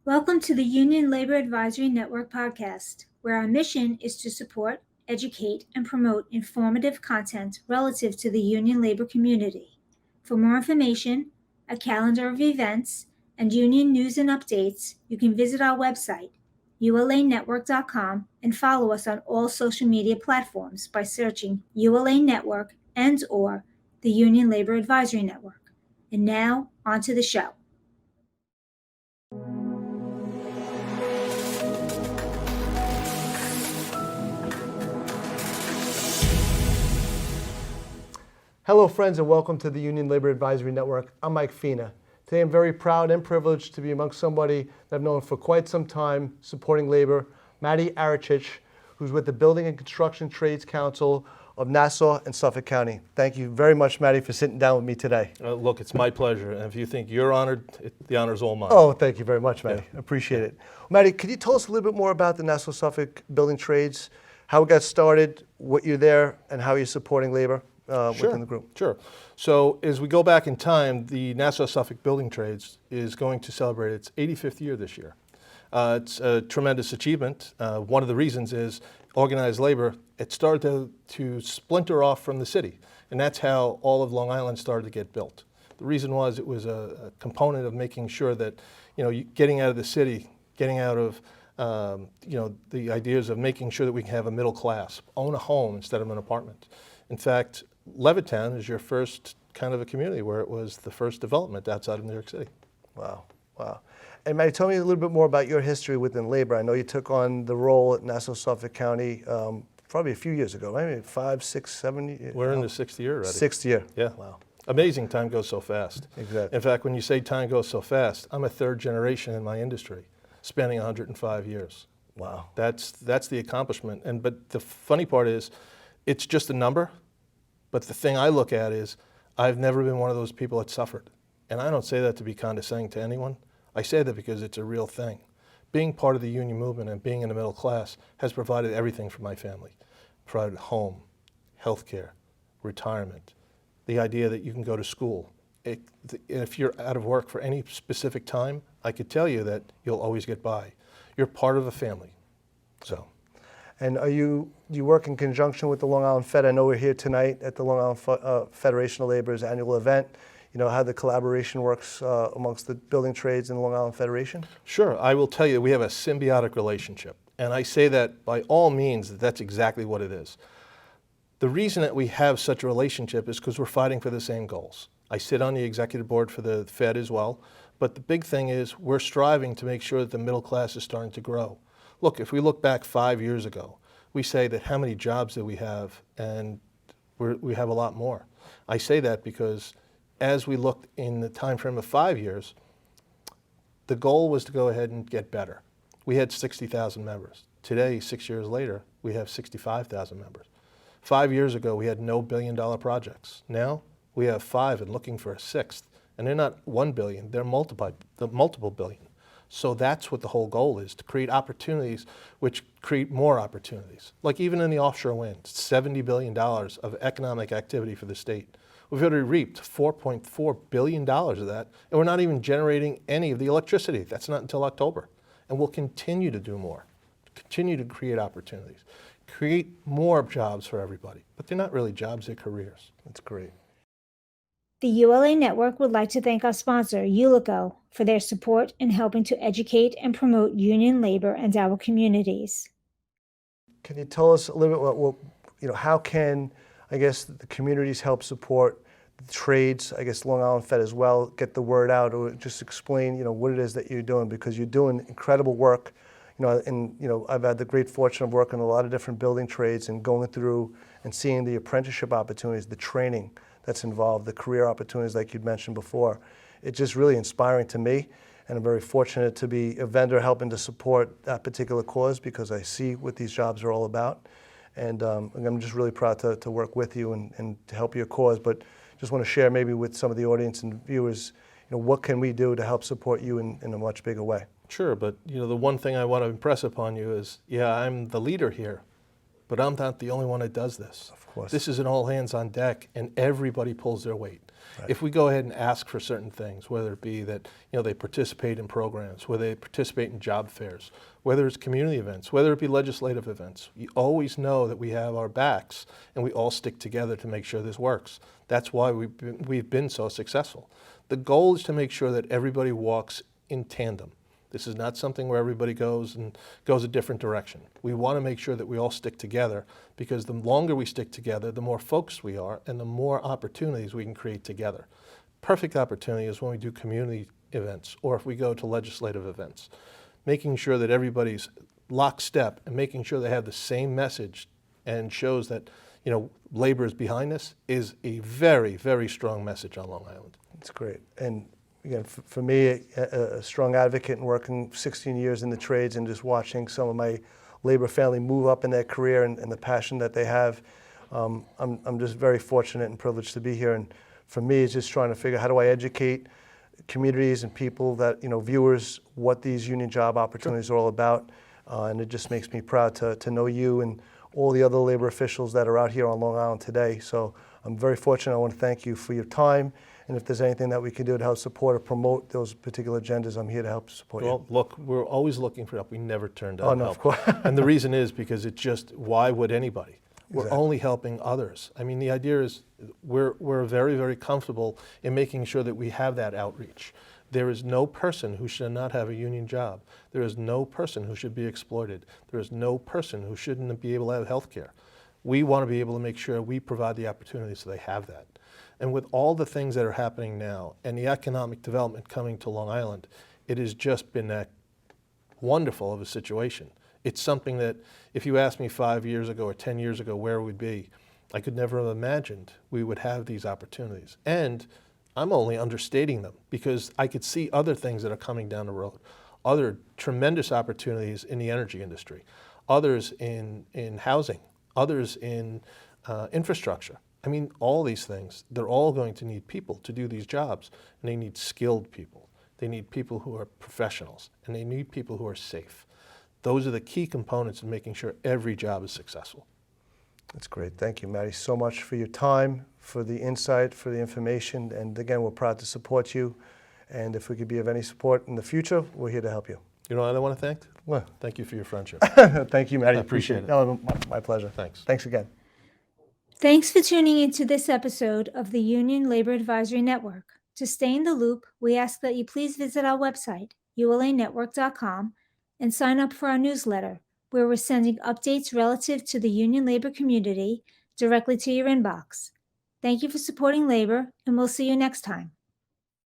Welcome to the Union Labor Advisory Network podcast, where our mission is to support, educate, and promote informative content relative to the union labor community. For more information, a calendar of events, and union news and updates, you can visit our website, ulanetwork.com, and follow us on all social media platforms by searching ULA Network and/or the Union Labor Advisory Network. And now, on to the show. Hello friends and welcome to the Union Labor Advisory Network. I'm Mike Fina. Today I'm very proud and privileged to be amongst somebody that I've known for quite some time supporting labor, Maddie Aracich, who's with the Building and Construction Trades Council of Nassau and Suffolk County. Thank you very much, Maddie, for sitting down with me today. Look, it's my pleasure. And if you think you're honored, the honor's all mine. Oh, thank you very much, Maddie. Yeah. Appreciate it. Maddie, could you tell us a little bit more about the Nassau-Suffolk Building Trades, how it got started, what you're there, and how you're supporting labor? Within the group. Sure. So as we go back in time, the Nassau-Suffolk Building Trades is going to celebrate its 85th year this year. It's a tremendous achievement. One of the reasons is organized labor. It started to splinter off from the city, and that's how all of Long Island started to get built. The reason was it was a component of making sure that, getting out of the city, getting out of the ideas of making sure that we can have a middle class, own a home instead of an apartment. In fact, Levittown is your first kind of a community where it was the first development outside of New York City. Wow. And Maddie, tell me a little bit more about your history within labor. I know you took on the role at Nassau-Suffolk County probably a few years ago, maybe 5, 6, 7 years. We're in the 6th year already. 6th year. Yeah. Wow. Amazing, time goes so fast. Exactly. In fact, when you say time goes so fast, I'm a third generation in my industry, spanning 105 years. Wow. That's the accomplishment. But the funny part is, it's just a number, but the thing I look at is I've never been one of those people that suffered. And I don't say that to be condescending to anyone. I say that because it's a real thing. Being part of the union movement and being in the middle class has provided everything for my family. Provided home, health care, retirement, the idea that you can go to school. If you're out of work for any specific time, I could tell you that you'll always get by. You're part of a family. So. And do you work in conjunction with the Long Island Fed? I know we're here tonight at the Long Island Federation of Labor's annual event. You know how the collaboration works amongst the building trades and the Long Island Federation? Sure, I will tell you we have a symbiotic relationship. And I say that by all means, that's exactly what it is. The reason that we have such a relationship is because we're fighting for the same goals. I sit on the executive board for the Fed as well. But the big thing is we're striving to make sure that the middle class is starting to grow. Look, if we look back 5 years ago, we say that how many jobs do we have, and we have a lot more. I say that because as we looked in the time frame of 5 years, the goal was to go ahead and get better. We had 60,000 members. Today, 6 years later, we have 65,000 members. 5 years ago, we had no billion-dollar projects. Now, we have 5 and looking for a 6th. And they're not 1 billion, they're multiple billion. So that's what the whole goal is, to create opportunities which create more opportunities. Like even in the offshore wind, $70 billion of economic activity for the state. We've already reaped $4.4 billion of that, and we're not even generating any of the electricity. That's not until October. And we'll continue to do more, continue to create opportunities, create more jobs for everybody. But they're not really jobs, they're careers. That's great. The ULA Network would like to thank our sponsor, ULICO, for their support in helping to educate and promote union labor and our communities. Can you tell us a little bit about how can, the communities help support the trades, Long Island Fed as well, get the word out, or just explain, what it is that you're doing, because you're doing incredible work. I've had the great fortune of working in a lot of different building trades and going through and seeing the apprenticeship opportunities, the training that's involved, the career opportunities like you'd mentioned before. It's just really inspiring to me, and I'm very fortunate to be a vendor helping to support that particular cause because I see what these jobs are all about. And I'm just really proud to work with you and to help your cause, but just want to share maybe with some of the audience and viewers, what can we do to help support you in a much bigger way? Sure, but the one thing I want to impress upon you is, I'm the leader here, but I'm not the only one that does this. Of course. This is an all hands on deck, and everybody pulls their weight. If we go ahead and ask for certain things, whether it be that they participate in programs, whether they participate in job fairs, whether it's community events, whether it be legislative events, you always know that we have our backs and we all stick together to make sure this works. That's why we've been so successful. The goal is to make sure that everybody walks in tandem. This is not something where everybody goes a different direction. We want to make sure that we all stick together, because the longer we stick together, the more focused we are and the more opportunities we can create together. Perfect opportunity is when we do community events or if we go to legislative events. Making sure that everybody's lockstep and making sure they have the same message and shows that labor is behind this is a very, very strong message on Long Island. That's great. And again, for me, a strong advocate and working 16 years in the trades and just watching some of my labor family move up in their career and the passion that they have, I'm just very fortunate and privileged to be here. And for me, it's just trying to figure out how do I educate communities and people that, viewers, what these union job opportunities are all about. And it just makes me proud to know you and all the other labor officials that are out here on Long Island today. So I'm very fortunate. I want to thank you for your time. And if there's anything that we can do to help support or promote those particular agendas, I'm here to help support you. Well, look, we're always looking for help. We never turn down Oh, no, help. of course. And the reason is because why would anybody? We're Exactly. only helping others. I mean, the idea is we're very, very comfortable in making sure that we have that outreach. There is no person who should not have a union job. There is no person who should be exploited. There is no person who shouldn't be able to have health care. We want to be able to make sure we provide the opportunity so they have that. And with all the things that are happening now and the economic development coming to Long Island, it has just been that wonderful of a situation. It's something that if you asked me 5 years ago or 10 years ago where we'd be, I could never have imagined we would have these opportunities. And I'm only understating them because I could see other things that are coming down the road, other tremendous opportunities in the energy industry, others in housing, others in infrastructure. I mean, all these things, they're all going to need people to do these jobs, and they need skilled people. They need people who are professionals, and they need people who are safe. Those are the key components in making sure every job is successful. That's great. Thank you, Maddie, so much for your time, for the insight, for the information. And again, we're proud to support you. And if we could be of any support in the future, we're here to help you. You know what I want to thank? What? Thank you for your friendship. Thank you, Maddie. I appreciate it. No, my pleasure. Thanks. Thanks again. Thanks for tuning into this episode of the Union Labor Advisory Network. To stay in the loop, we ask that you please visit our website, ulanetwork.com, and sign up for our newsletter, where we're sending updates relative to the union labor community directly to your inbox. Thank you for supporting labor, and we'll see you next time.